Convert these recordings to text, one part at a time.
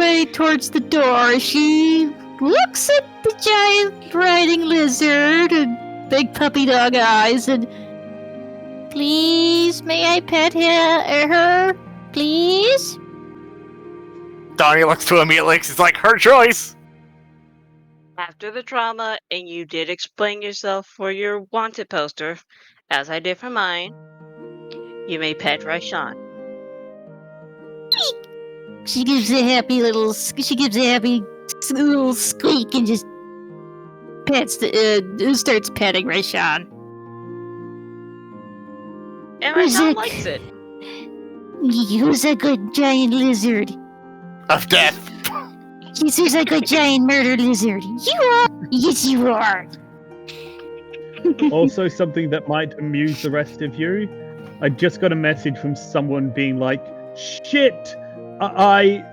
way towards the door. She looks at the giant riding lizard and big puppy dog eyes and... Please, may I pet her? Please? Donnie looks to immediately because it's like her choice. After the trauma, and you did explain yourself for your wanted poster, as I did for mine, you may pet Raishan. She gives a happy little squeak and just starts petting Raishan. And Raishan likes it. Who's a good giant lizard? Of death. Who's a good giant murder lizard? You are. Yes, you are. Also, something that might amuse the rest of you. I just got a message from someone being like, "Shit, I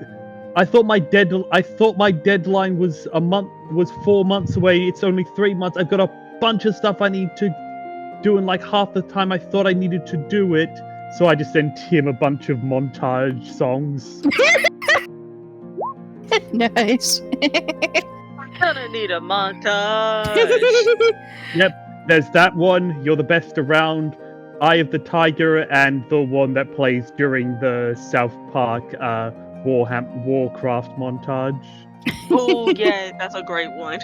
thought my deadline was 4 months away. It's only 3 months. I've got a bunch of stuff I need to do in like half the time I thought I needed to do it." So I just sent him a bunch of montage songs. Nice. We're gonna need a montage. Yep, there's that one. You're the best around. Eye of the Tiger, and the one that plays during the South Park Warcraft montage. Oh yeah, that's a great one.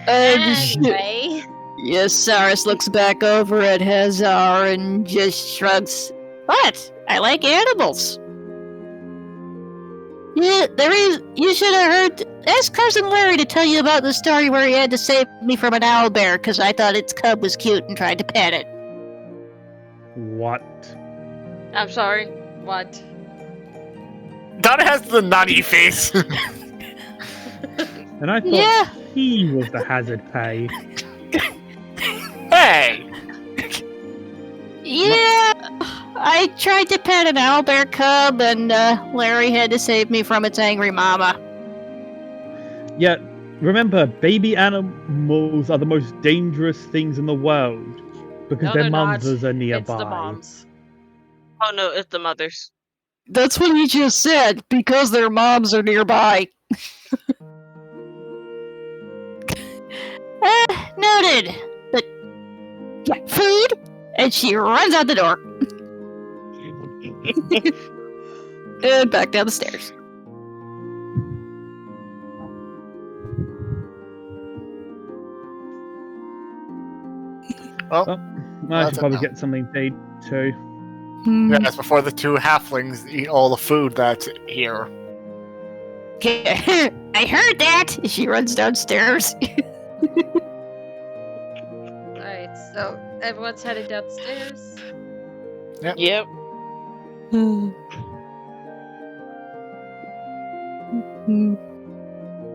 Anyway. Yes, Cyrus looks back over at Hazar and just shrugs. What? I like animals. Yeah, you should have heard. Ask Cousin Larry to tell you about the story where he had to save me from an owlbear because I thought its cub was cute and tried to pet it. What? I'm sorry. What? Donna has the nutty face. And I thought he was the hazard pay. Hey! Yeah, I tried to pet an owlbear cub, and Larry had to save me from its angry mama. Yeah, remember, baby animals are the most dangerous things in the world because their mothers are nearby. It's the moms. Oh no, it's the mothers. That's what he just said, because their moms are nearby. Noted. But, yeah, food, and she runs out the door. And back down the stairs. Well, I should probably get something to eat too. yeah, that's before the two halflings eat all the food that's here. I heard that! She runs downstairs. Alright, so everyone's headed downstairs. Yep.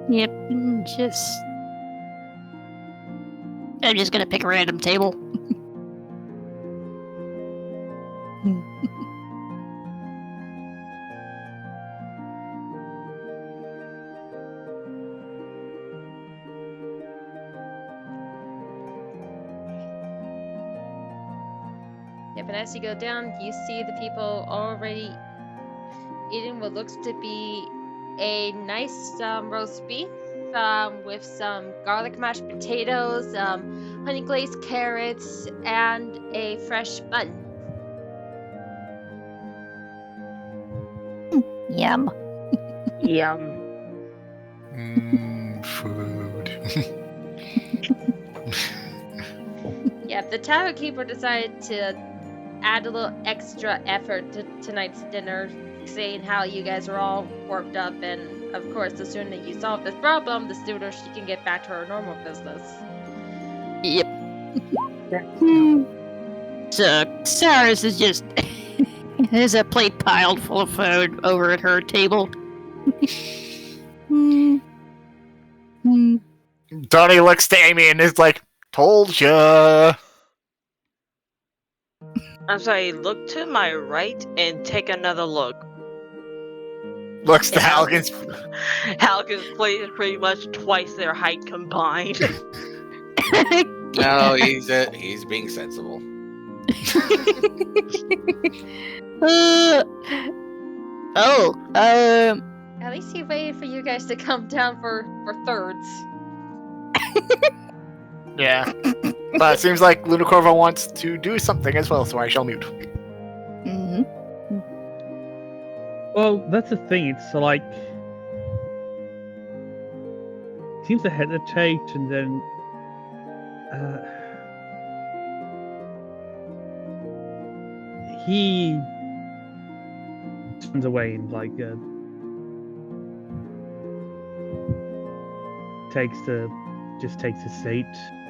Yep, I'm just gonna pick a random table. Yep, and as you go down, you see the people already eating what looks to be a nice roast beef with some garlic mashed potatoes, honey glazed carrots, and a fresh bun. Yum. Yum. Food. Yeah, the tavern keeper decided to add a little extra effort to tonight's dinner, saying how you guys are all worked up, and of course, the sooner you solve this problem, the sooner she can get back to her normal business. Yep. So, Cyrus is just... has a plate piled full of food over at her table. Donnie looks to Amy and is like, "Told ya." I'm sorry, look to my right and take another look. Looks to Halkin's. Halkin's plate is pretty much twice their height combined. No, he's being sensible. At least he waited for you guys to come down for thirds. Yeah. But it seems like Lunacorva wants to do something as well, so I shall mute. Hmm. Well, that's the thing. It's like he seems to hesitate, and then he turns away and like takes his seat.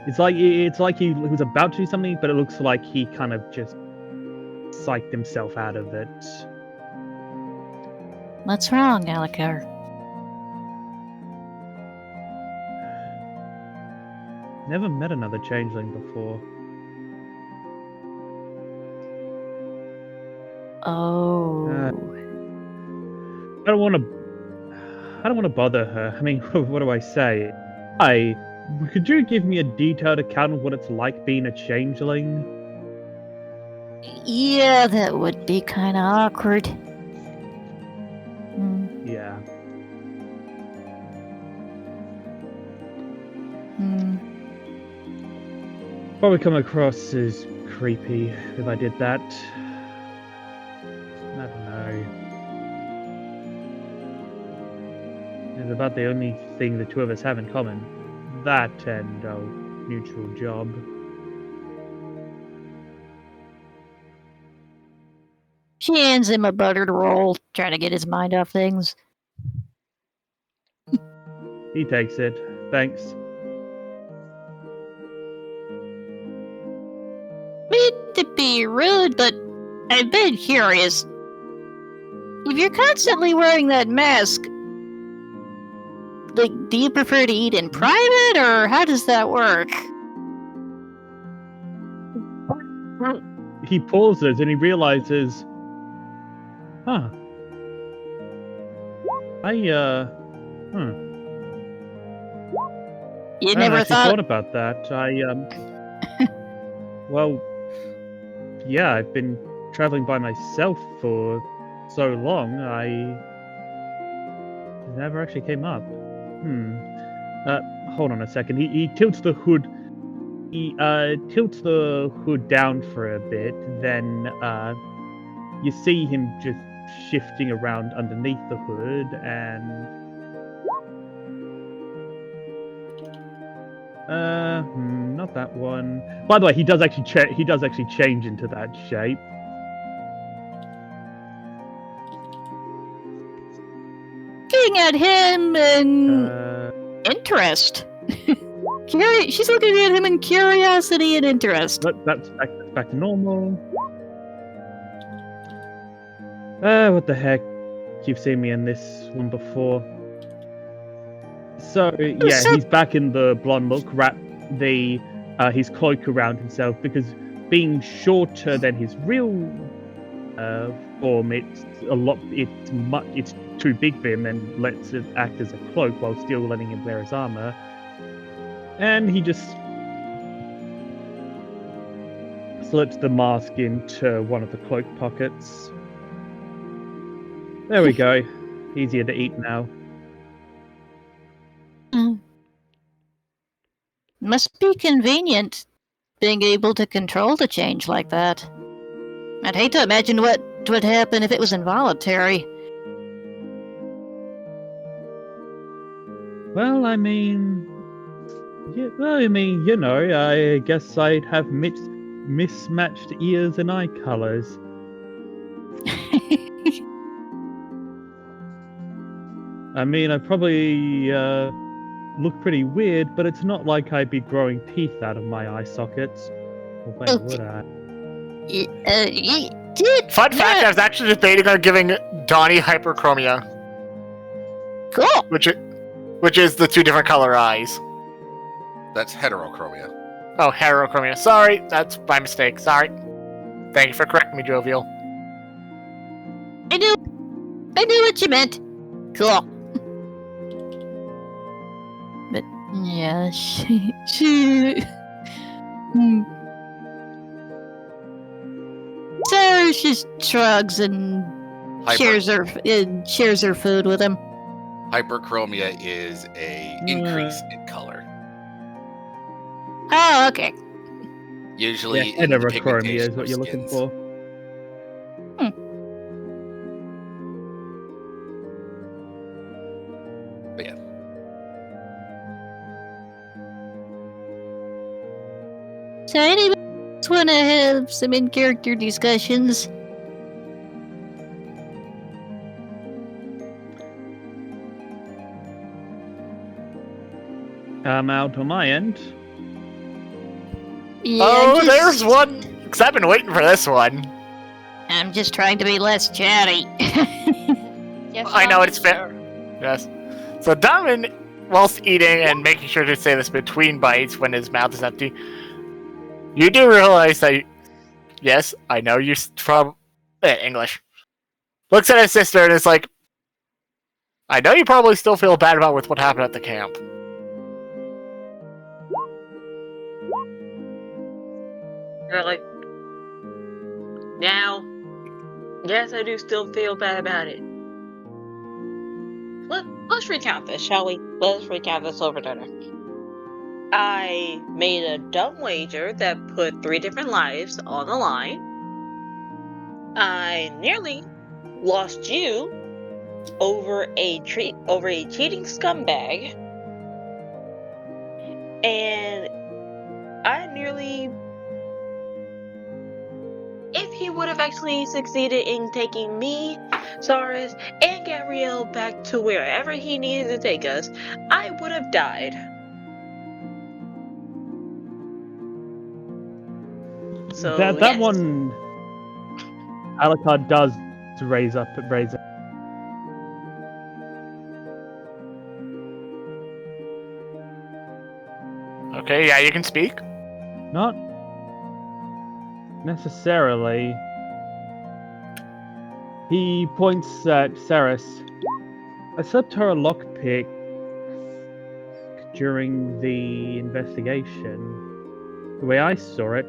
It's like he was about to do something, but it looks like he kind of just psyched himself out of it. What's wrong, Alegria? Never met another changeling before. Oh. I don't want to bother her. I mean, what do I say? Could you give me a detailed account of what it's like being a changeling? Yeah, that would be kind of awkward. Yeah. Probably come across as creepy if I did that. I don't know. It's about the only thing the two of us have in common. That and our mutual job. She hands him a buttered roll, trying to get his mind off things. He takes it. Thanks. Mean to be rude, but I've been curious. If you're constantly wearing that mask, like, do you prefer to eat in private, or how does that work? He pauses and he realizes, huh. You I never hadn't actually thought. thought about that. Well, yeah, I've been traveling by myself for so long, it never actually came up. Hold on a second. He tilts the hood. He tilts the hood down for a bit, then you see him just shifting around underneath the hood, and not that one. By the way, he does actually change into that shape. Looking at him and interest. She's looking at him in curiosity and interest. That's back to normal. What the heck? You've seen me in this one before. So yeah, he's back in the blonde look, wrapped his cloak around himself, because being shorter than his real form, it's too big for him, and lets it act as a cloak while still letting him wear his armor. And he just slips the mask into one of the cloak pockets. There we go. Easier to eat now. Must be convenient, being able to control the change like that. I'd hate to imagine what would happen if it was involuntary. Well, I mean, I guess I'd have mismatched ears and eye colors. I mean, I probably look pretty weird, but it's not like I'd be growing teeth out of my eye sockets. Or when would I? Fun fact, I was actually debating on giving Donnie hyperchromia. Cool. Which is the two different color eyes. That's heterochromia. Oh, heterochromia. Sorry, that's my mistake. Sorry. Thank you for correcting me, Jovial. I knew what you meant. Cool. But yeah, she. So she shrugs and shares her food with him. Hyperchromia is a increase in color. Oh, okay. Usually Yeah, in the heterochromia pigmentation is what of you're looking skins. for. But yeah. So anybody want to have some in-character discussions? Out on my end. Yeah, Oh, there's one. Because I've been waiting for this one. I'm just trying to be less chatty. Yes, I know Donovan? it's fair. Yes. So Donovan, whilst eating and making sure to say this between bites when his mouth is empty, you do realize that. Yes, I know you from English. Looks at his sister and is like, I know you probably still feel bad about with what happened at the camp. They're like, now, yes, I do still feel bad about it. Let's recount this, shall we? Let's recount this over dinner. I made a dumb wager that put 3 different lives on the line. I nearly lost you over a cheating scumbag. And I nearly, if he would have actually succeeded in taking me, Saris, and Gabrielle back to wherever he needed to take us, I would have died. So that yes. one, Alucard does raise up. Okay, yeah, you can speak. Not necessarily. He points at Saris. I slipped her a lockpick during the investigation. The way I saw it,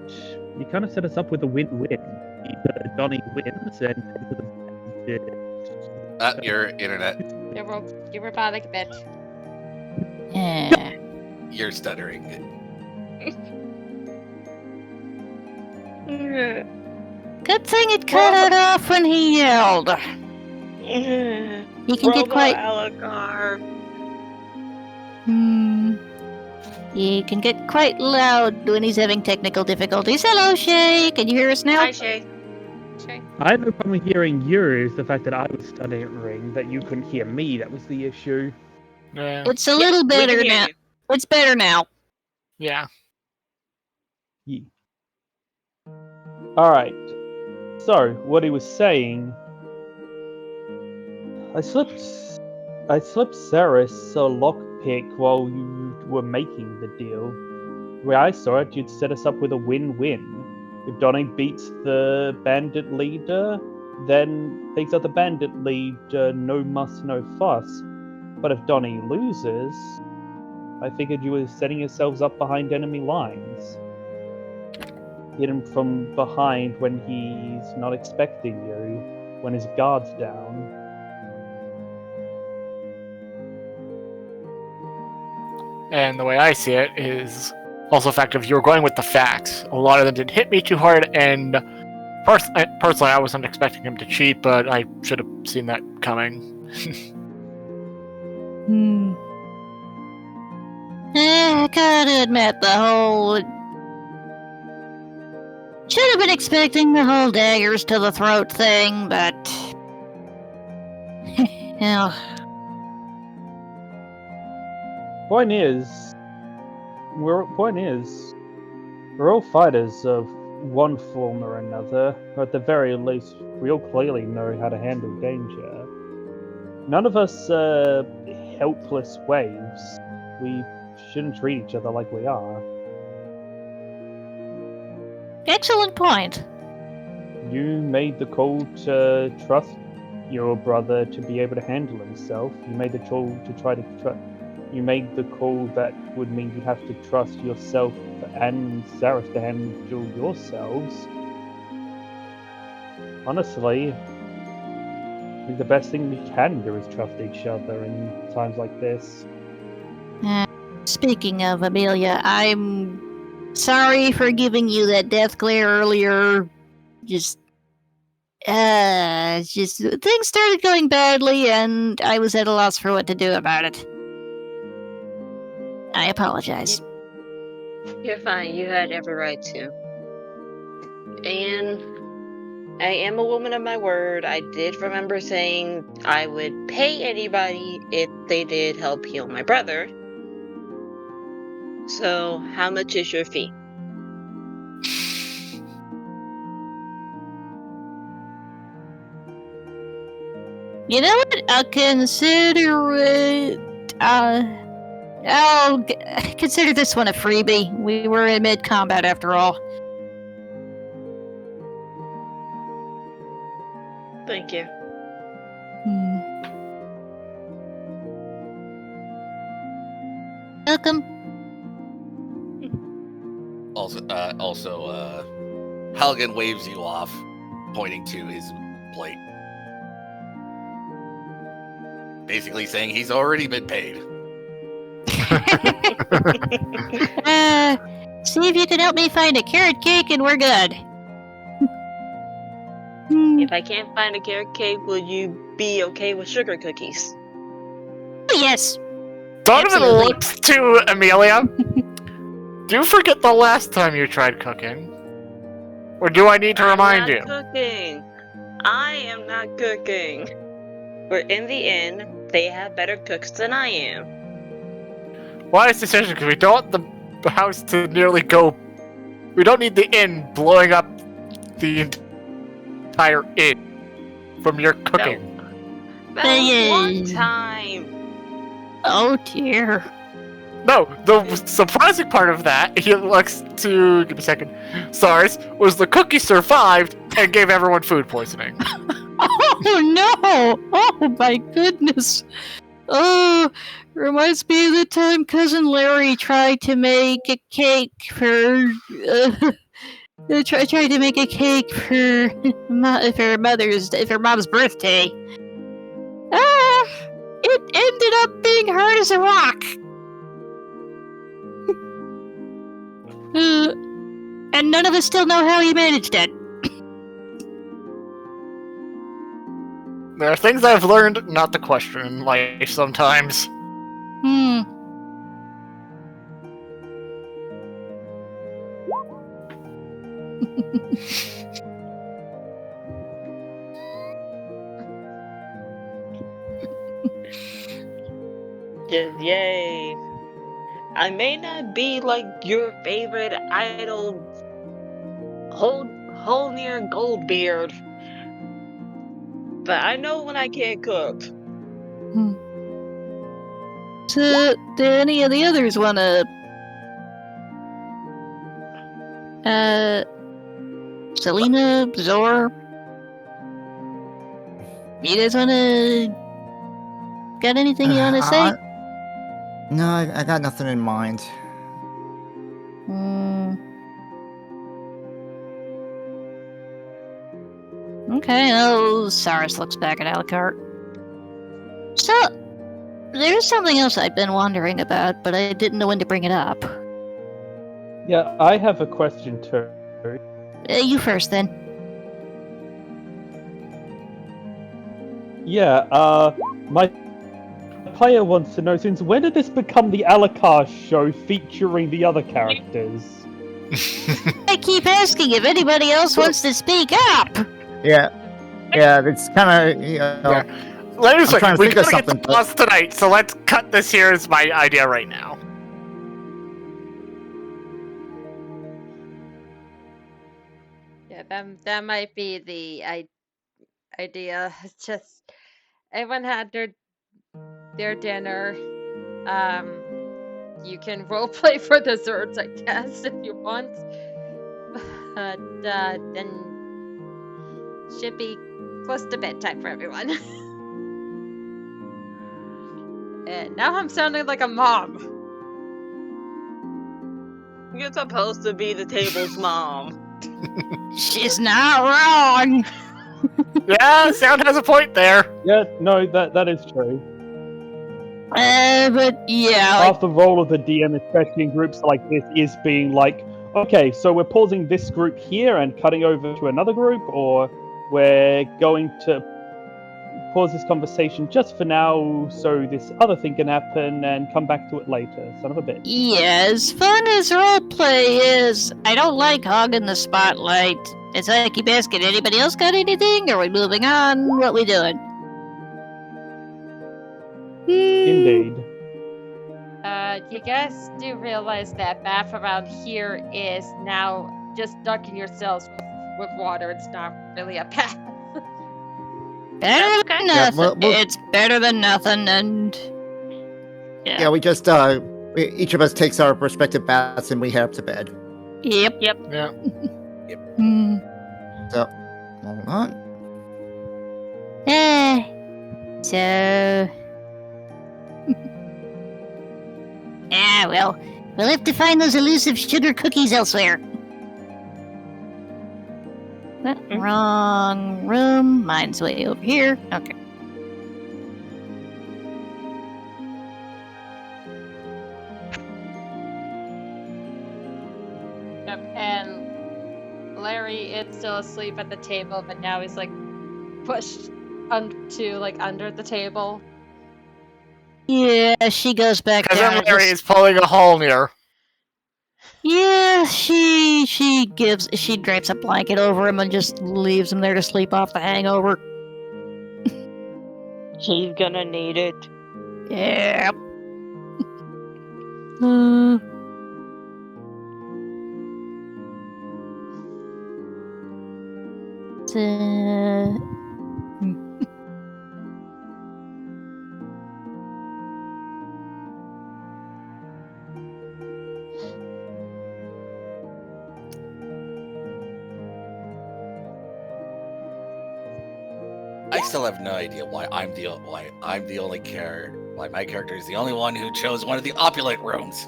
you kind of set us up with a win-win. Either Donnie wins and Your internet. You're robotic a bit. Yeah. You're stuttering. Good thing it cut it off when he yelled. He can get Robo quite. Alucard. He can get quite loud when he's having technical difficulties. Hello, Shay. Can you hear us now? Hi, Shay. Okay. I had no problem hearing you. It's the fact that I was stuttering that you couldn't hear me. That was the issue. Yeah. It's a little We can better hear now. you. It's better now. Yeah. Yeah. All right. So what he was saying, I slipped Saris a lockpick while you were making the deal. The way I saw it, you'd set us up with a win-win. If Donnie beats the bandit leader, then takes out the bandit leader, no muss, no fuss. But if Donnie loses, I figured you were setting yourselves up behind enemy lines. Hit him from behind when he's not expecting you, when his guard's down. And the way I see it is also the fact of you're going with the facts. A lot of them didn't hit me too hard, and personally, I wasn't expecting him to cheat, but I should have seen that coming. I gotta admit, should have been expecting the whole daggers to the throat thing, but. Hell. Point is, we're all fighters of one form or another, or at the very least, we all clearly know how to handle danger. None of us are helpless waves. We shouldn't treat each other like we are. Excellent point. You made the call to trust your brother to be able to handle himself. You made the call to try to You made the call that would mean you have to trust yourself and Saris to handle yourselves. Honestly, The best thing we can do is trust each other in times like this. Speaking of Amelia, I'm sorry for giving you that death glare earlier. Just things started going badly, and I was at a loss for what to do about it. I apologize. You're fine. You had every right to. And I am a woman of my word. I did remember saying I would pay anybody if they did help heal my brother. So, how much is your fee? You know what? I'll consider it. I'll consider this one a freebie. We were in mid-combat after all. Thank you. Welcome. Also, Halligan waves you off, pointing to his plate. Basically saying he's already been paid. See if you can help me find a carrot cake and we're good. If I can't find a carrot cake, will you be okay with sugar cookies? Oh, yes. Donovan Absolutely. looks to Amelia. Do you forget the last time you tried cooking? Or do I need to remind you? I'm not cooking. I am not cooking. But in the end, they have better cooks than I am. Wise decision, because we don't want the house to nearly go... We don't need the inn blowing up the entire inn from your cooking. That was one Yes. time. Oh, dear. No, the surprising part of that, he looks to... Give me a second. SARS, was the cookie survived and gave everyone food poisoning. Oh, no. Oh, my goodness. Oh, reminds me of the time Cousin Larry tried to make a cake for... tried to make a cake for her mom's birthday. It ended up being hard as a rock. And none of us still know how he managed it. There are things I've learned not to question in life sometimes. Just yay. I may not be like your favorite idol, whole near Goldbeard, but I know when I can't cook. So, do any of the others wanna... Selena, Zor? You guys wanna... Got anything you wanna say? No, I got nothing in mind. Okay, oh, Cyrus looks back at Alucard. So, there's something else I've been wondering about, but I didn't know when to bring it up. Yeah, I have a question too. You first, then. Yeah, my player wants to know, since when did this become the Alucard show featuring the other characters? I keep asking if anybody else wants to speak up! Yeah, it's kind of, you know, Yeah. Let me I'm trying to we think of gotta get something, to boss tonight, so let's cut this here as my idea right now. Yeah, that might be the idea. It's just everyone had their dinner. You can roleplay for desserts, I guess, if you want. But then should be close to bedtime for everyone. And now I'm sounding like a mom. You're supposed to be the table's mom. She's not wrong! Yeah, Sound has a point there. Yeah, no, that is true. But yeah, like, Half the role of the DM, especially in groups like this, is being like, okay, so we're pausing this group here and cutting over to another group, or we're going to pause this conversation just for now so this other thing can happen and come back to it later. Son of a bitch. yeah, as fun as roleplay is, I don't like hogging the spotlight. It's like I keep asking, anybody else got anything? Are we moving on? What we doing? Indeed. You guys do realize that bath around here is now just dunking yourselves with water. It's not really a bath. Better That's than okay. Yeah, nothing. we'll- It's better than nothing, and Yeah, we just each of us takes our respective baths and we head up to bed. yep. Yeah. Hmm. So, hold on. So. Well, we'll have to find those elusive sugar cookies elsewhere. Wrong room. Mine's way over here. Okay. Yep, and Larry is still asleep at the table, but now he's like pushed to like under the table. Yeah, she goes back Cousin down. Larry is pulling a Halnir. Yeah, she drapes a blanket over him and just leaves him there to sleep off the hangover. He's gonna need it. Yep. I still have no idea why I'm the only why my character is the only one who chose one of the opulent rooms.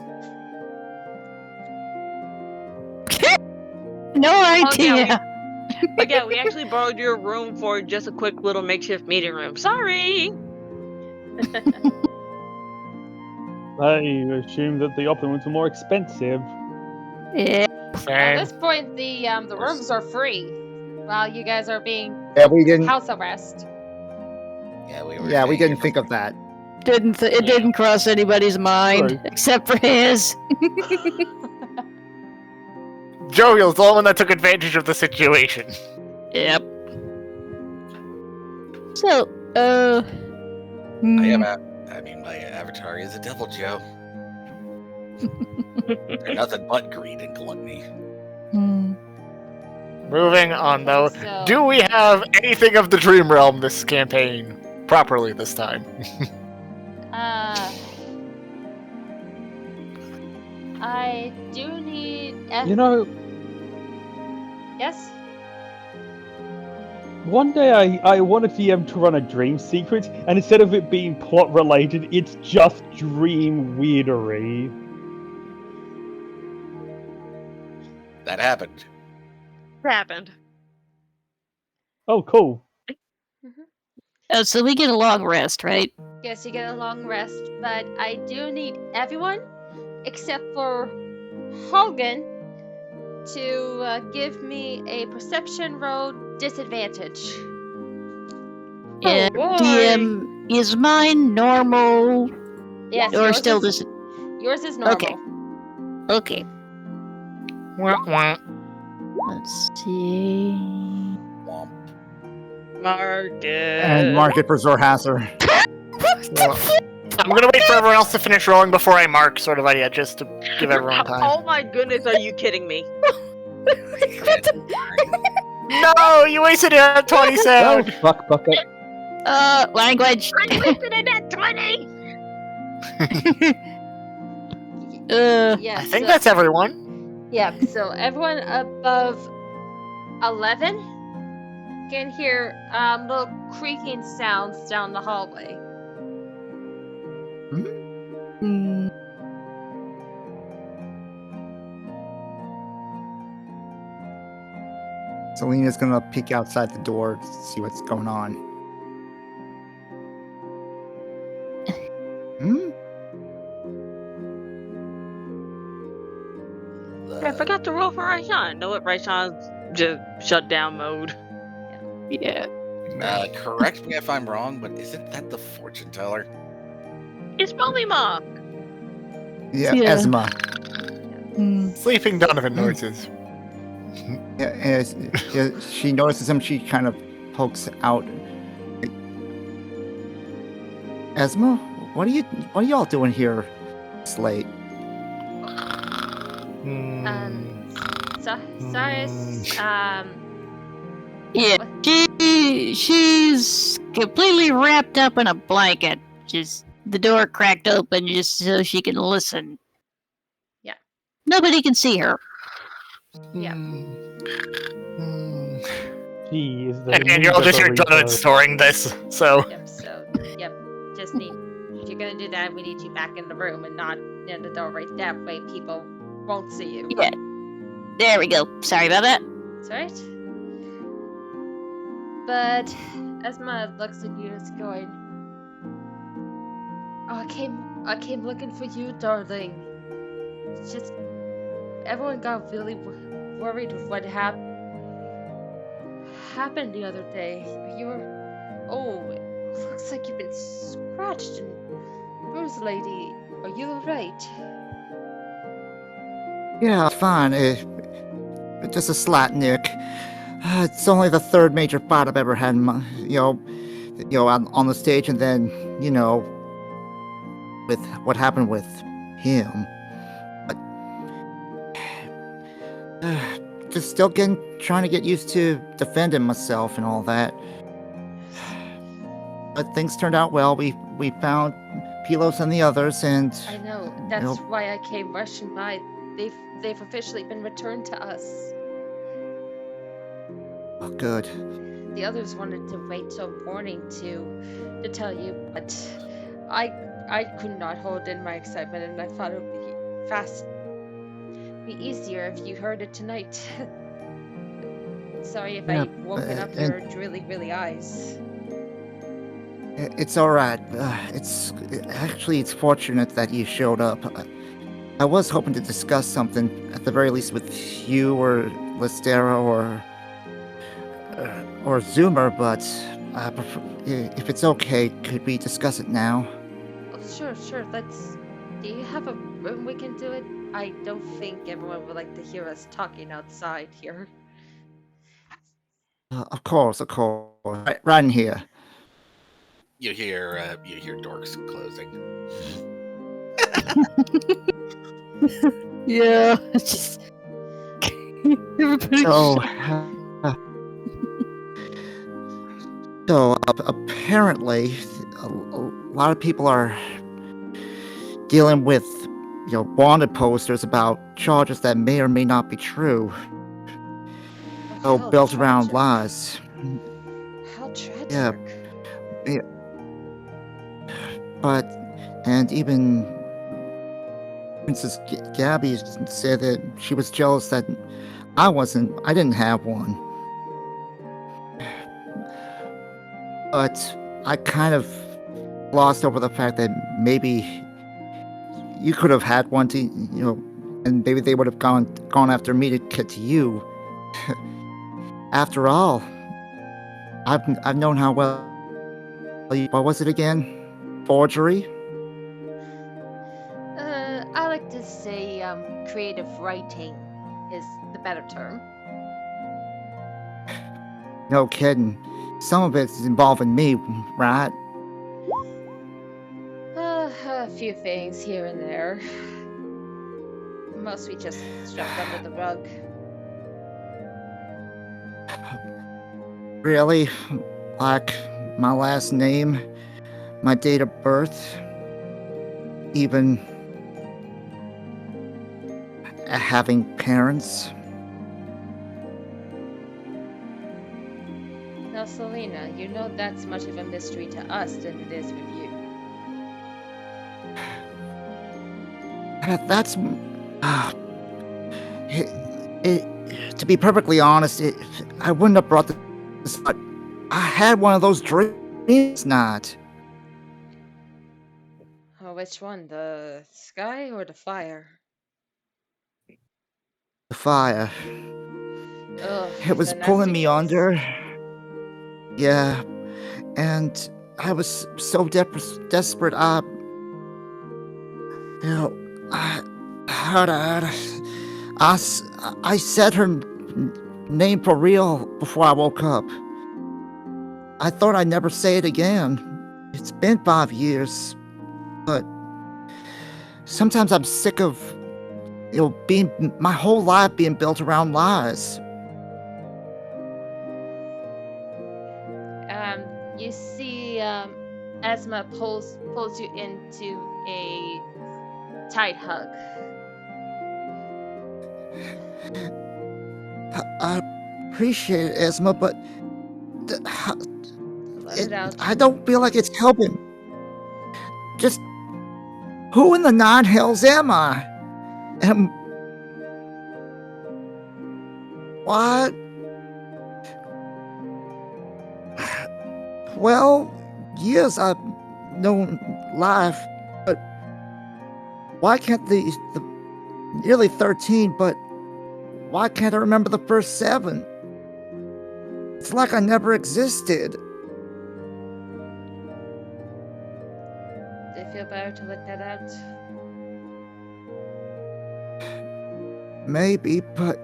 No yeah, idea. But yeah, we actually borrowed your room for just a quick little makeshift meeting room. Sorry. I assume that the opulents were more expensive. Yeah. At Same. this point, the rooms are free while you guys are being Yeah, we didn't. house arrest. Yeah, we were. Yeah, we staying didn't think of that. It didn't cross anybody's mind True. except for his. Jovial's the one that took advantage of the situation. Yep. So, I am. My avatar is a devil, Joe. They're nothing but greed and gluttony. Moving on, though. So- Do we have anything of the Dream Realm this campaign properly this time? I do need. You know, Yes. one day I wanted DM to run a dream secret, and instead of it being plot related, it's just dream weirdery. That happened. Happened. Oh, cool. oh, so we get a long rest, right? Yes, you get a long rest, but I do need everyone except for Hogan to give me a perception roll disadvantage. Yeah. boy. DM, is mine normal Yes, or yours still is, dis? yours is normal. Okay. Okay. Wah, wah. Let's see. Womp. Market. And mark it for Zorhasser. I'm gonna wait for everyone else to finish rolling before I mark, sort of idea, just to give everyone time. Oh my goodness, are you kidding me? No, you wasted it at 20 Oh, sound. fuck bucket. Language. I wasted it at 20! Yeah, I think that's everyone. Yeah, so everyone above 11 can hear little creaking sounds down the hallway. Hmm. Selena's gonna peek outside the door to see what's going on. Hmm? I forgot to roll for Raishan. Know what? Raishan's just shut down mode. Yeah. Correct me if I'm wrong, but isn't that the fortune teller? It's Polymorph. Yeah, Yeah. Esma. Sleeping Donovan noises. Yeah, she notices him. She kind of pokes out. Esma, what are y'all doing here this late? Cyrus, Yeah. She's completely wrapped up in a blanket. Just the door cracked open just so she can listen. Yeah. Nobody can see her. Yeah. She is the And you're all just ninja here Donovan burrito. storing this, so. Just need, if you're gonna do that, we need you back in the room and not in the door right that way people won't see you. Yeah. There we go. Sorry about that. That's right. But Esma looks at you and is going, "Oh, I came looking for you, darling. It's just everyone got really worried with what happened the other day. You were, oh, it looks like you've been scratched and bruised, lady. Are you alright?" Yeah, fine. Just a slight nick. It's only the third major fight I've ever had in my, on the stage, and then, with what happened with him. But just still trying to get used to defending myself and all that. But things turned out well. We found Pilos and the others, and I know. That's why I came rushing by. They've officially been returned to us. oh, good. The others wanted to wait till morning to tell you, but I could not hold in my excitement, and I thought it would be easier if you heard it tonight. Sorry if I woken up your really, really eyes. It's all right. It's fortunate that you showed up. I was hoping to discuss something, at the very least, with you or Listera or Zoomer, but if it's okay, could we discuss it now? Oh, sure. Do you have a room we can do it? I don't think everyone would like to hear us talking outside here. Of course. Right in here. You hear dorks closing. Yeah. Just everybody. So apparently, a lot of people are dealing with, wanted posters about charges that may or may not be true. Built around lies. How tragic. Yeah. And even Princess Gabby said that she was jealous that I didn't have one. But I kind of glossed over the fact that maybe you could have had one to, and maybe they would have gone after me to get to you. After all, I've known how well. What was it again? Forgery? I like to say creative writing is the better term. No kidding. Some of it's involving me, right? A few things here and there. Most we just swept under the rug. Really? Like my last name, my date of birth, even having parents? Now, Selena, you know that's much of a mystery to us than it is with you. to be perfectly honest, I wouldn't have brought this, but I had one of those dreams night. Oh, which one? The sky or the fire? The fire. Ugh, It was the pulling nasty me place. under. Yeah, and I was so desperate. I heard I said her name for real before I woke up. I thought I'd never say it again. It's been 5 years, but sometimes I'm sick of being my whole life being built around lies. You see, Asma pulls you into a tight hug. I appreciate it, Esma, but Let it out. I don't feel like it's helping. Just who in the nine hells am I? What? Well, years I've known life, but why can't the nearly 13, but why can't I remember the first 7? It's like I never existed. Do you feel better to let that out? Maybe, but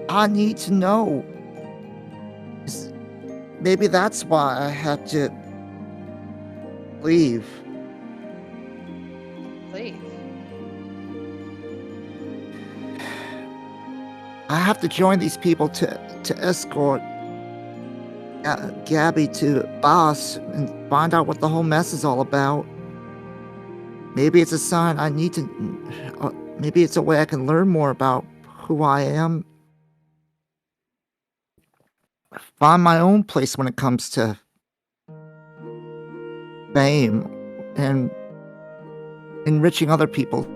I need to know. Maybe that's why I had to leave. Leave. I have to join these people to escort Gabby to Boss and find out what the whole mess is all about. Maybe it's a sign I need to... maybe it's a way I can learn more about who I am. Find my own place when it comes to fame and enriching other people.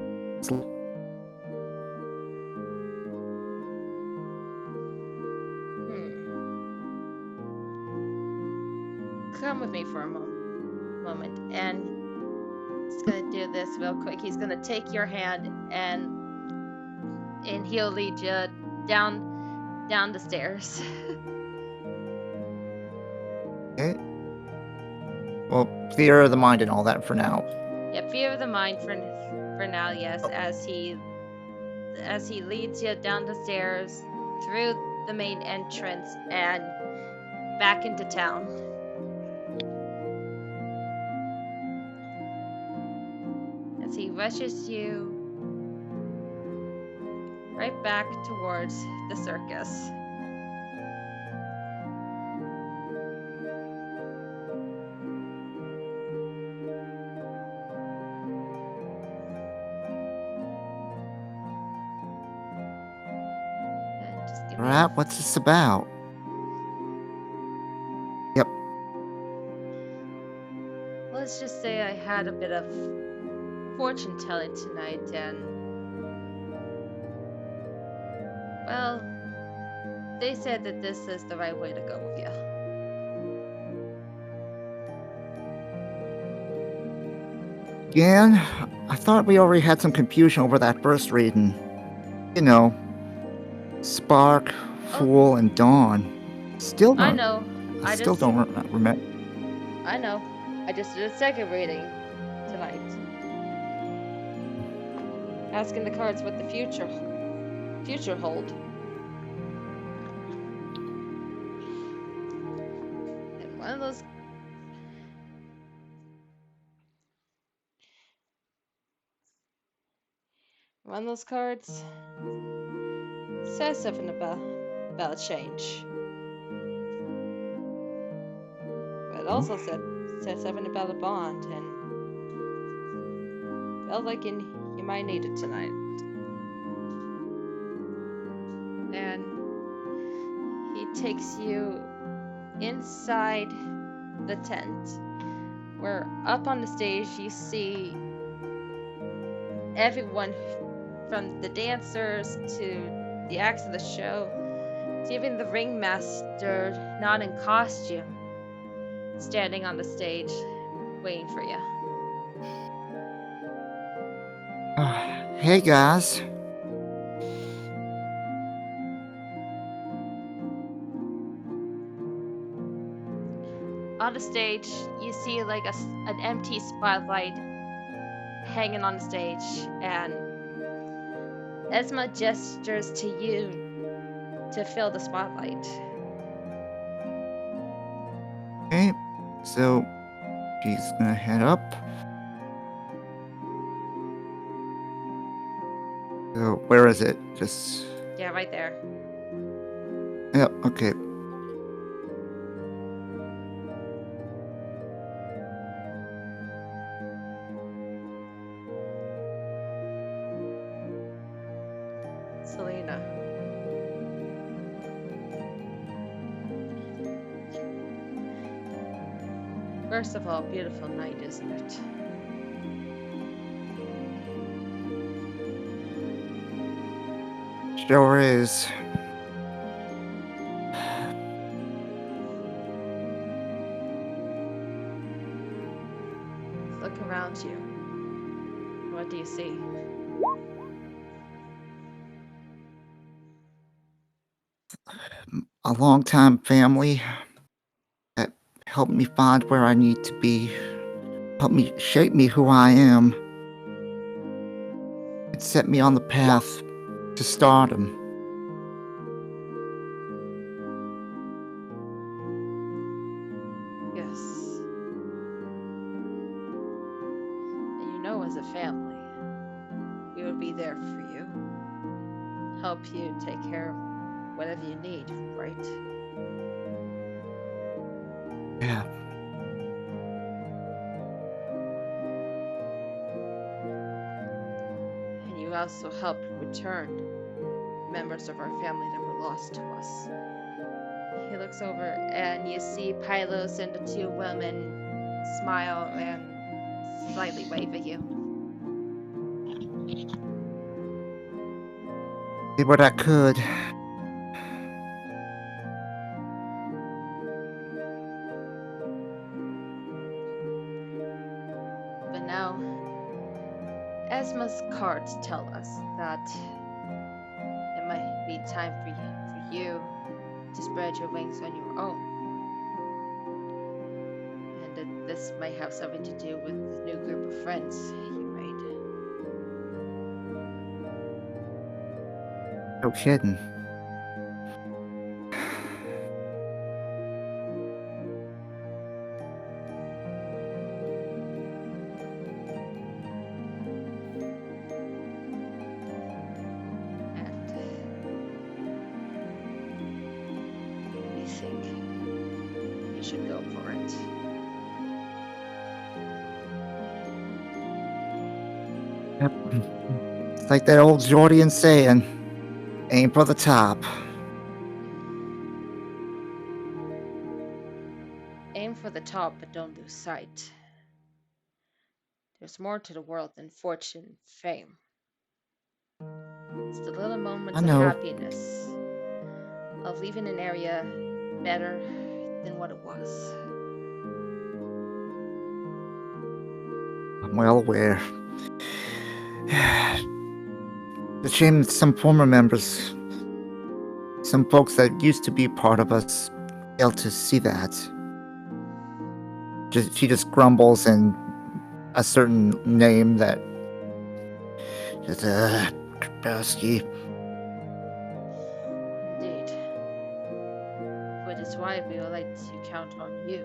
Come with me for a moment, and he's gonna do this real quick. He's gonna take your hand and he'll lead you down the stairs. Okay. Well, theater of the mind and all that for now. Yeah, fear of the mind for now, yes, as he leads you down the stairs, through the main entrance, and back into town. As he rushes you right back towards the circus. Alright, what's this about? Yep. Let's just say I had a bit of fortune telling tonight, and well, they said that this is the right way to go with you. Again, I thought we already had some confusion over that first reading. You know, Spark, Fool, and Dawn. Still don't. I know. I still don't remember. I know. I just did a second reading tonight. Asking the cards what the future hold. And one of those cards says something about change. But it also said something about a bond, and felt like you might need it tonight. And he takes you inside the tent, where up on the stage you see everyone from the dancers to the acts of the show, to even the ringmaster, not in costume, standing on the stage, waiting for you. Hey guys. On the stage, you see like an empty spotlight hanging on the stage, and Esma gestures to you to fill the spotlight. Okay, so she's gonna head up. So where is it? Just Yeah, right there. yep. Okay. Selena. First of all, beautiful night, isn't it? Sure is. Look around you. What do you see? A long-time family that helped me find where I need to be, helped me shape me who I am. It set me on the path to stardom. Yes. And you know, as a family, we would be there for you. Help you take care of whatever you need, right? Yeah. And you also helped return members of our family that were lost to us. He looks over and you see Pylos and the two women smile and slightly wave at you. Did what I could. But now, Esma's cards tell us that it might be time for you to spread your wings on your own. And that this might have something to do with the new group of friends you made. No kidding. And we think you should go for it. Yep. It's like that old Jordan saying, aim for the top. Aim for the top, but don't lose sight. There's more to the world than fortune and fame. It's the little moments I of know. happiness, of leaving an area better than what it was. I'm well aware. It's a shame that some former members, some folks that used to be part of us, failed to see that. She just grumbles and a certain name that just Krabowski. Indeed. Which is why we would like to count on you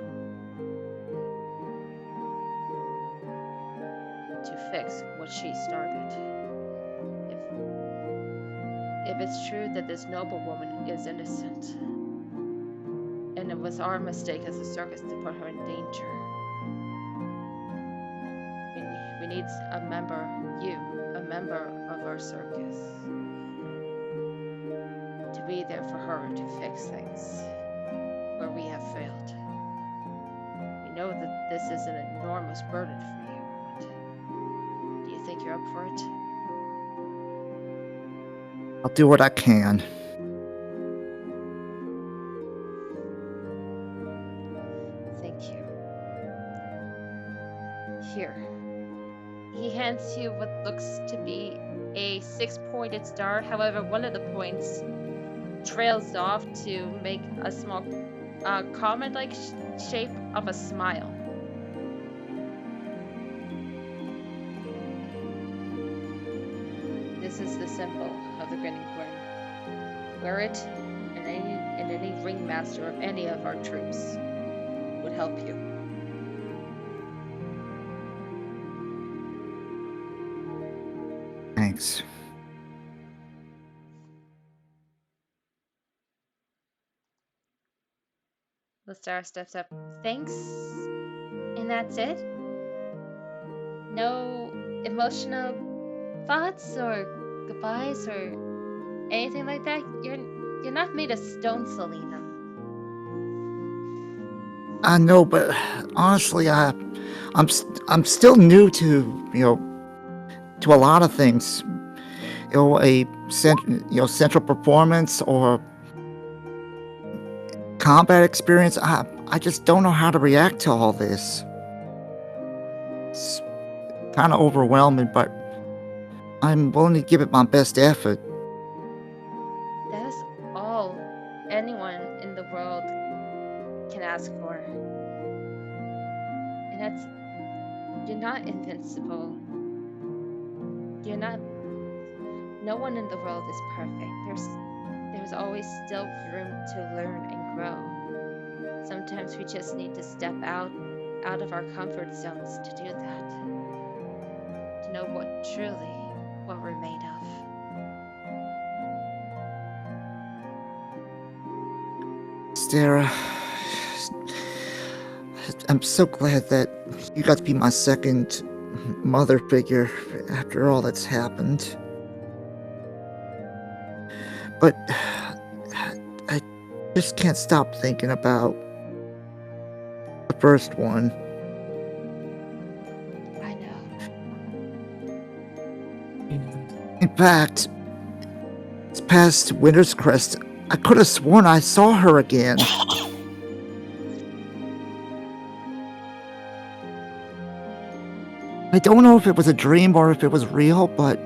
to fix what she started. If it's true that this noble woman is innocent, and it was our mistake as a circus to put her in danger, we need a member of our circus, to be there for her to fix things where we have failed. We know that this is an enormous burden for you, but do you think you're up for it? I'll do what I can. Thank you. Here. He hands you what looks to be a 6-pointed star. However, one of the points trails off to make a small comet-like shape of a smile. This is the symbol of the Grinning Grin. Wear it, and any ringmaster of any of our troops would help you. Thanks. The star steps up. Thanks. And that's it? No emotional thoughts or goodbyes or anything like that? You're not made of stone, Selena. I know, but honestly, I'm still new to to a lot of things. Central performance or combat experience. I just don't know how to react to all this. It's kind of overwhelming, but I'm willing to give it my best effort. That is all anyone in the world can ask for. And that's, you're not invincible. You're not, no one in the world is perfect. There's always still room to learn and grow. Sometimes we just need to step out of our comfort zones to do that. To know what we're made of. Sarah, I'm so glad that you got to be my second mother figure after all that's happened. But I just can't stop thinking about the first one. I know. In fact, this past Winter's Crest, I could have sworn I saw her again. I don't know if it was a dream or if it was real, but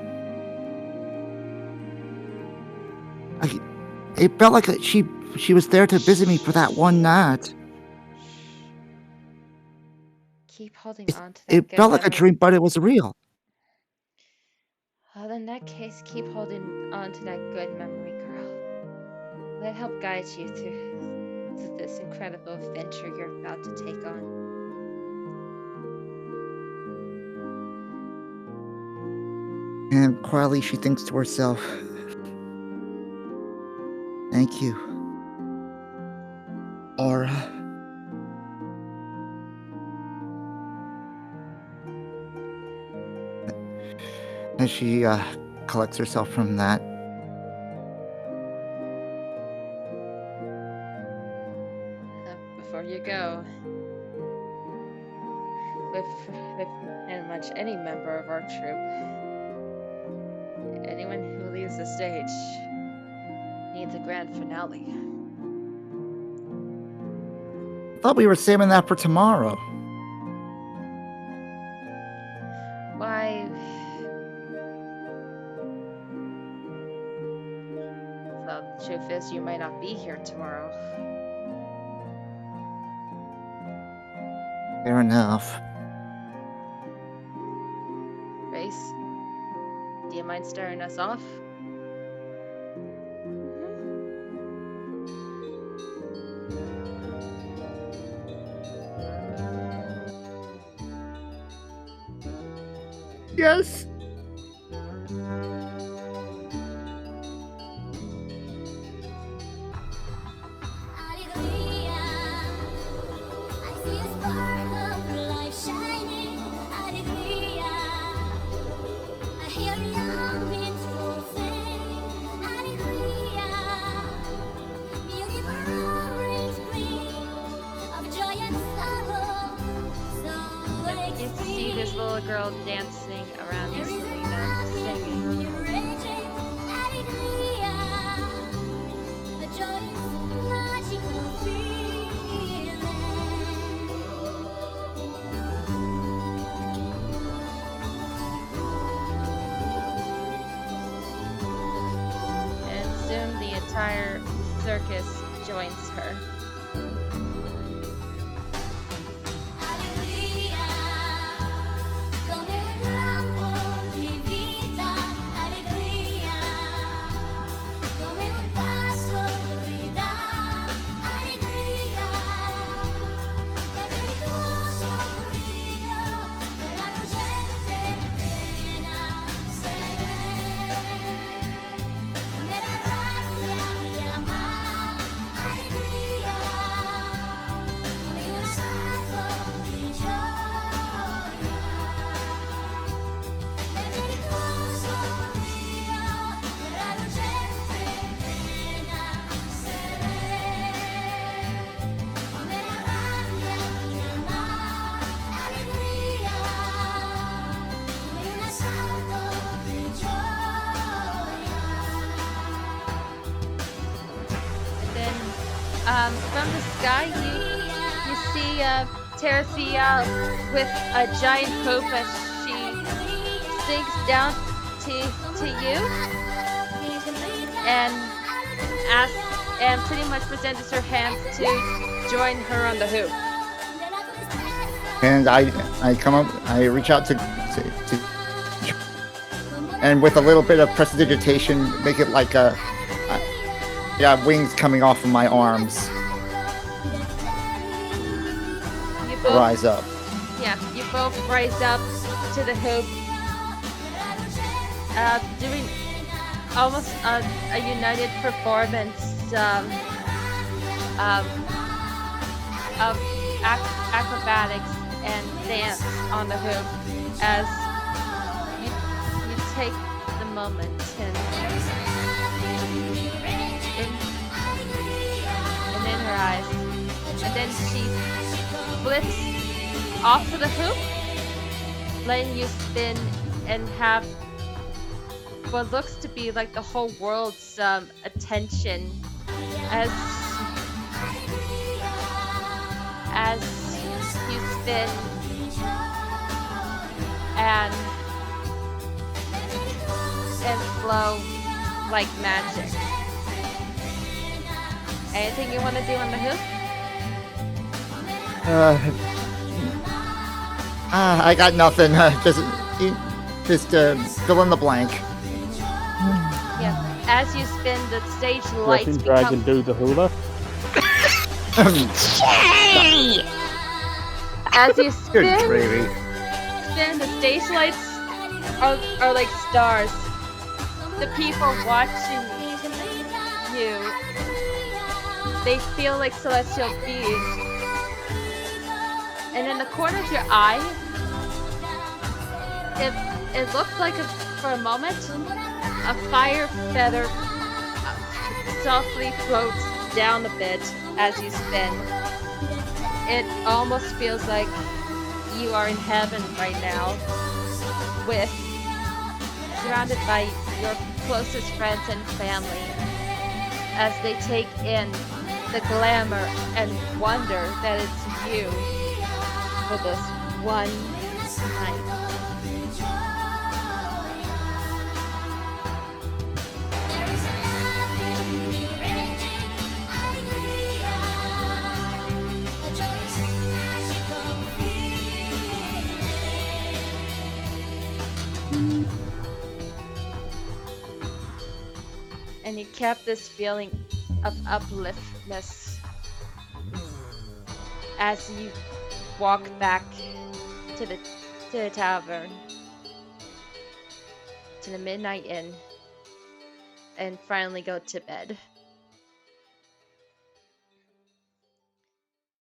it felt like she was there to visit me for that one night. Keep holding on to that. It felt like a dream, but it was real. Well, in that case, keep holding on to that good memory, girl. Let it help guide you through this incredible adventure you're about to take on. And quietly she thinks to herself, "Thank you, Aura." As she collects herself from that. Before you go, with pretty much any member of our troop, anyone who leaves the stage needs a grand finale. I thought we were saving that for tomorrow. Why? Well, the truth is, you might not be here tomorrow. Fair enough. Grace, do you mind starting us off? Yes. Alegria, I see a spark of light shining. Alegria, I hear young winds sing. Alegria, beautiful brings spring of joy and sorrow. So You see this little girl dancing around you, Selena, singing. Alegria. entire circus joins her. Alegria, come un lampo di vita, alegria, come un passo grida, alegria, per il tuo sorriso, per la gente piena, nella rabbia chiama, alegria, come un salto di gioia, per il tuo sorriso, per la gente piena, come la rabbia chiama, alegria, come un salto di gioia. And then from the sky, you see Teresia with a giant hoop as she sinks down to you and asks and pretty much presents her hands to join her on the hoop. And I come up, I reach out to and with a little bit of prestidigitation, make it like wings coming off of my arms You both, rise up. yeah, you both rise up to the hoop, doing almost a united performance of acrobatics and dance on the hoop as you take the moment and in her eyes, and then she flips off to the hoop, letting you spin and have what looks to be like the whole world's attention as you spin and flow like magic. Anything you want to do on the hoop? I got nothing. Just fill in the blank. Yeah. As you spin, the stage lights Dressing dragon become. do the hula. As you Good spin, gravy. the stage lights are like stars. The people watching you, they feel like celestial beings. And in the corner of your eye, it looked like for a moment, a fire feather softly floats down a bit as you spin. It almost feels like you are in heaven right now, surrounded by your closest friends and family, as they take in the glamour and wonder that it's you for this one night. And you kept this feeling of upliftness as you walk back to the tavern, to the Midnight Inn, and finally go to bed.